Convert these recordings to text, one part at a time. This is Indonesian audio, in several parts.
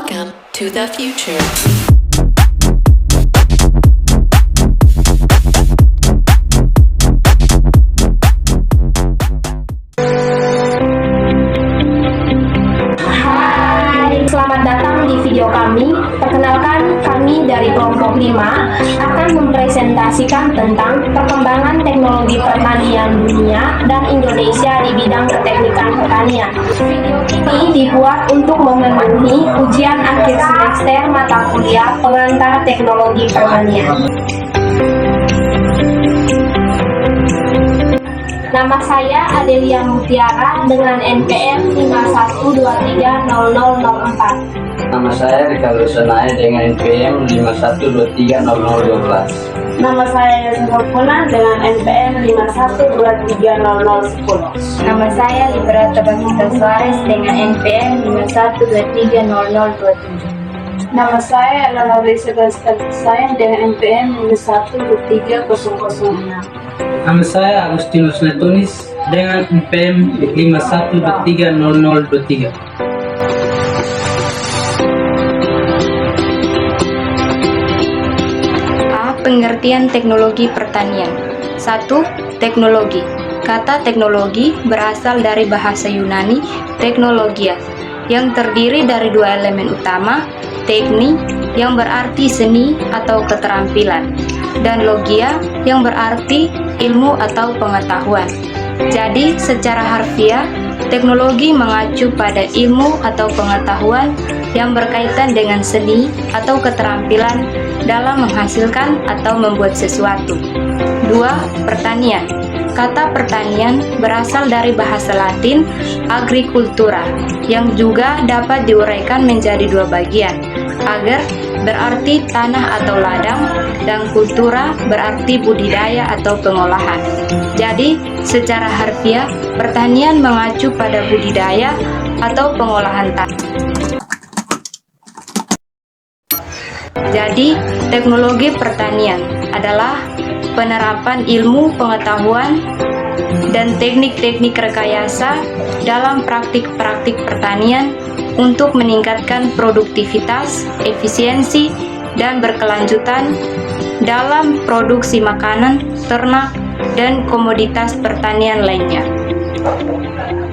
Welcome to the future. Hai, selamat datang di video kami. Perkenalkan, kami dari kelompok 5 akan mempresentasikan tentang perkembangan teknologi pertanian dunia dan Indonesia di bidang keteknikan pertanian. Video ini dibuat untuk memenuhi ujian akhir semester mata kuliah pengantar teknologi pertanian. Nama saya Adelia Mutiara dengan NPM 51230004. Nama saya Ricardo Senaya dengan NPM 51230012. Nama saya Yasmin Puna dengan NPM 51230010. Nama saya Liberata Bagita Suarez dengan NPM 51230027. Nama saya Lala Risa Sayang dengan NPM 51230006. Nama saya Agustinus Netonis dengan NPM 51230023. Pengertian teknologi pertanian. 1. Teknologi. Kata teknologi berasal dari bahasa Yunani teknologia, yang terdiri dari dua elemen utama, teknik yang berarti seni atau keterampilan, dan logia yang berarti ilmu atau pengetahuan. Jadi, secara harfiah, teknologi mengacu pada ilmu atau pengetahuan yang berkaitan dengan seni atau keterampilan dalam menghasilkan atau membuat sesuatu. 2. Pertanian. Kata pertanian berasal dari bahasa Latin agricultura, yang juga dapat diuraikan menjadi dua bagian. Agar berarti tanah atau ladang, dan kultura berarti budidaya atau pengolahan. Jadi, secara harfiah, pertanian mengacu pada budidaya atau pengolahan tanah. Jadi, teknologi pertanian adalah penerapan ilmu, pengetahuan, dan teknik-teknik rekayasa dalam praktik-praktik pertanian untuk meningkatkan produktivitas, efisiensi, dan berkelanjutan dalam produksi makanan, ternak, dan komoditas pertanian lainnya.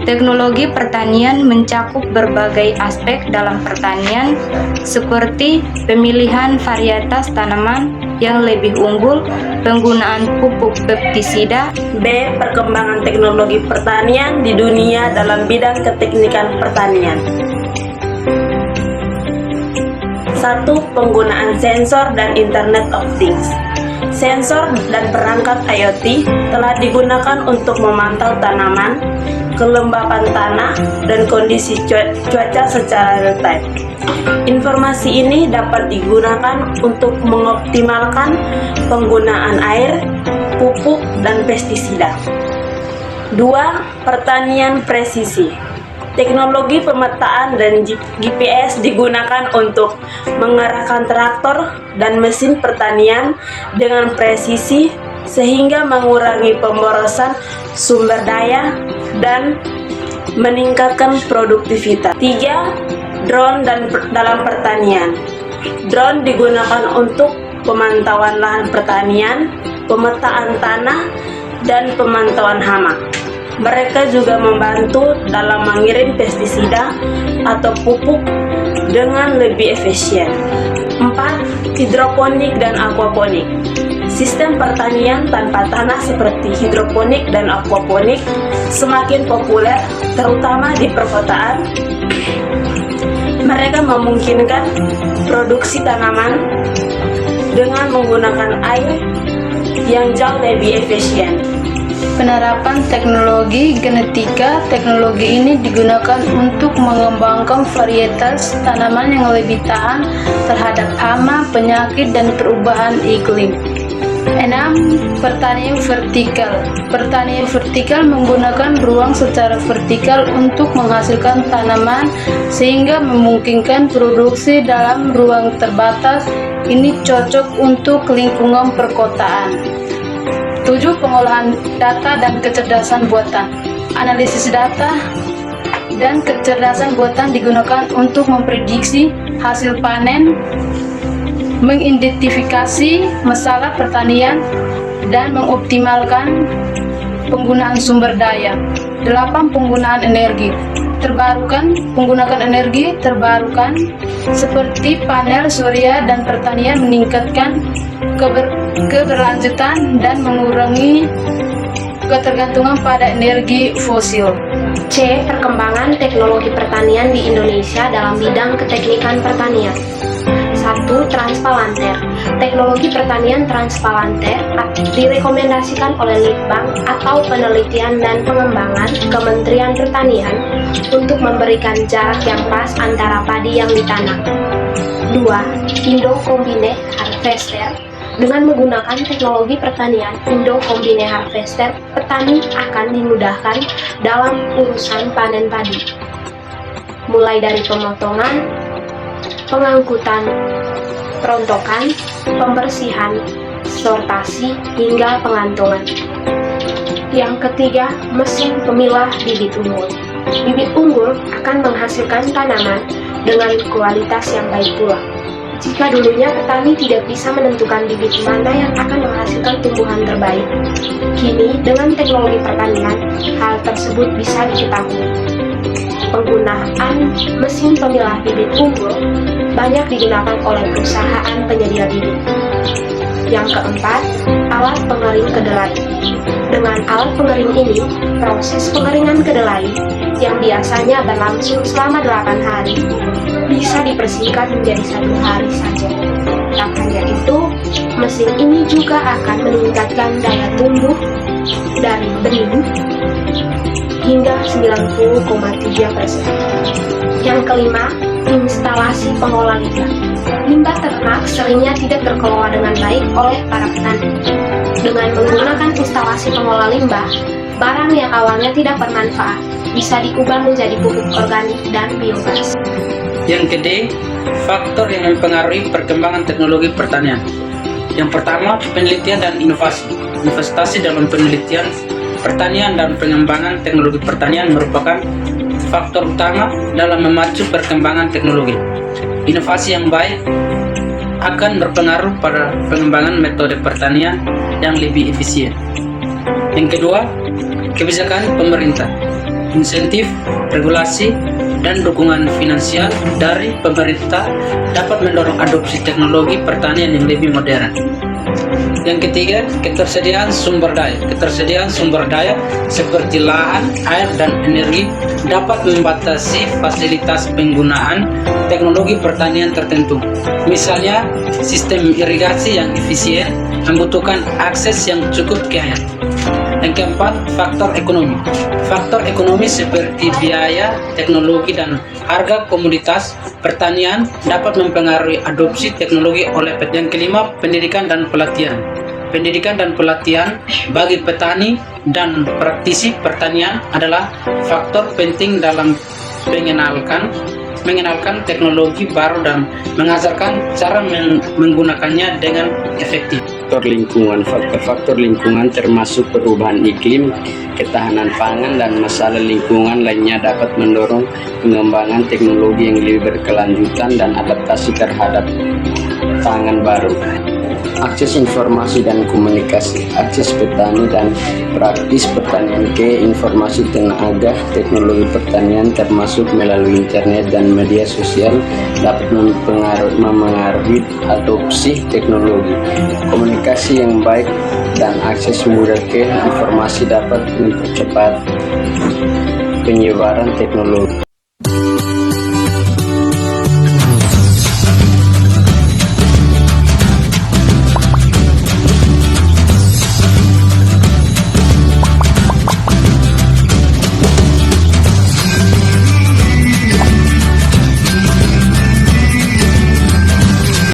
Teknologi pertanian mencakup berbagai aspek dalam pertanian, seperti pemilihan varietas tanaman yang lebih unggul, penggunaan pupuk pestisida. B. Perkembangan teknologi pertanian di dunia dalam bidang keteknikan pertanian. 1. Penggunaan sensor dan Internet of Things. Sensor dan perangkat IoT telah digunakan untuk memantau tanaman, kelembapan tanah, dan kondisi cuaca secara real time. Informasi ini dapat digunakan untuk mengoptimalkan penggunaan air, pupuk, dan pestisida. 2. Pertanian presisi. Teknologi pemetaan dan GPS digunakan untuk mengarahkan traktor dan mesin pertanian dengan presisi sehingga mengurangi pemborosan sumber daya dan meningkatkan produktivitas. 3. Drone dalam pertanian. Drone digunakan untuk pemantauan lahan pertanian, pemetaan tanah, dan pemantauan hama. Mereka juga membantu dalam mengirim pestisida atau pupuk dengan lebih efisien. 4. Hidroponik dan aquaponik. Sistem pertanian tanpa tanah seperti hidroponik dan aquaponik semakin populer, terutama di perkotaan. Mereka memungkinkan produksi tanaman dengan menggunakan air yang jauh lebih efisien. Penerapan teknologi genetika. Teknologi ini digunakan untuk mengembangkan varietas tanaman yang lebih tahan terhadap hama, penyakit, dan perubahan iklim. 6. Pertanian vertikal. Pertanian vertikal menggunakan ruang secara vertikal untuk menghasilkan tanaman sehingga memungkinkan produksi dalam ruang terbatas. Ini cocok untuk lingkungan perkotaan. 7. Pengolahan data dan kecerdasan buatan. Analisis data dan kecerdasan buatan digunakan untuk memprediksi hasil panen, mengidentifikasi masalah pertanian, dan mengoptimalkan penggunaan sumber daya. 8. Penggunaan energi terbarukan. Penggunaan energi terbarukan seperti panel surya dan pertanian meningkatkan keberlanjutan dan mengurangi ketergantungan pada energi fosil. C. Perkembangan teknologi pertanian di Indonesia dalam bidang keteknikan pertanian. 1. Transpalanter. Teknologi pertanian transpalanter direkomendasikan oleh Litbang atau Penelitian dan Pengembangan Kementerian Pertanian untuk memberikan jarak yang pas antara padi yang ditanam. 2. Indo Combine Harvester. Dengan menggunakan teknologi pertanian Indo Combine Harvester, petani akan dimudahkan dalam urusan panen padi, mulai dari pemotongan, pengangkutan, perontokan, pembersihan, sortasi, hingga pengantongan. Yang ketiga, mesin pemilah bibit unggul. Bibit unggul akan menghasilkan tanaman dengan kualitas yang baik pula. Jika dulunya petani tidak bisa menentukan bibit mana yang akan menghasilkan tumbuhan terbaik, kini dengan teknologi pertanian, hal tersebut bisa diketahui. Penggunaan mesin pemilah bibit unggul banyak digunakan oleh perusahaan penyedia bibit. Yang keempat, alat pengering kedelai. Dengan alat pengering ini, proses pengeringan kedelai yang biasanya berlangsung selama 8 hari bisa dipersingkat menjadi 1 hari saja. Tak hanya itu, mesin ini juga akan meningkatkan daya tumbuh dari benih hingga 90,3%. Yang kelima, instalasi pengolah limbah. Limbah ternak seringnya tidak terkelola dengan baik oleh para petani. Dengan menggunakan instalasi pengolah limbah, barang yang awalnya tidak bermanfaat bisa diubah menjadi pupuk organik dan biogas. Yang kedua, faktor yang mempengaruhi perkembangan teknologi pertanian. Yang pertama, penelitian dan inovasi. Investasi dalam penelitian pertanian dan pengembangan teknologi pertanian merupakan faktor utama dalam memacu perkembangan teknologi. Inovasi yang baik akan berpengaruh pada pengembangan metode pertanian yang lebih efisien. Yang kedua, kebijakan pemerintah. Insentif, regulasi, dan dukungan finansial dari pemerintah dapat mendorong adopsi teknologi pertanian yang lebih modern. Yang ketiga, ketersediaan sumber daya. Ketersediaan sumber daya seperti lahan, air, dan energi dapat membatasi fasilitas penggunaan teknologi pertanian tertentu. Misalnya, sistem irigasi yang efisien membutuhkan akses yang cukup ke air. Yang keempat, faktor ekonomi. Faktor ekonomi seperti biaya, teknologi, dan harga komoditas pertanian dapat mempengaruhi adopsi teknologi oleh petani. Yang kelima, pendidikan dan pelatihan. Pendidikan dan pelatihan bagi petani dan praktisi pertanian adalah faktor penting dalam mengenalkan teknologi baru dan mengajarkan cara menggunakannya dengan efektif. Faktor lingkungan termasuk perubahan iklim, ketahanan pangan, dan masalah lingkungan lainnya dapat mendorong pengembangan teknologi yang lebih berkelanjutan dan adaptasi terhadap tantangan baru. Akses informasi dan komunikasi. Akses petani dan praktis pertanian ke informasi tenaga teknologi pertanian termasuk melalui internet dan media sosial dapat mempengaruhi adopsi teknologi. Komunikasi yang baik dan akses mudah ke informasi dapat mempercepat penyebaran teknologi.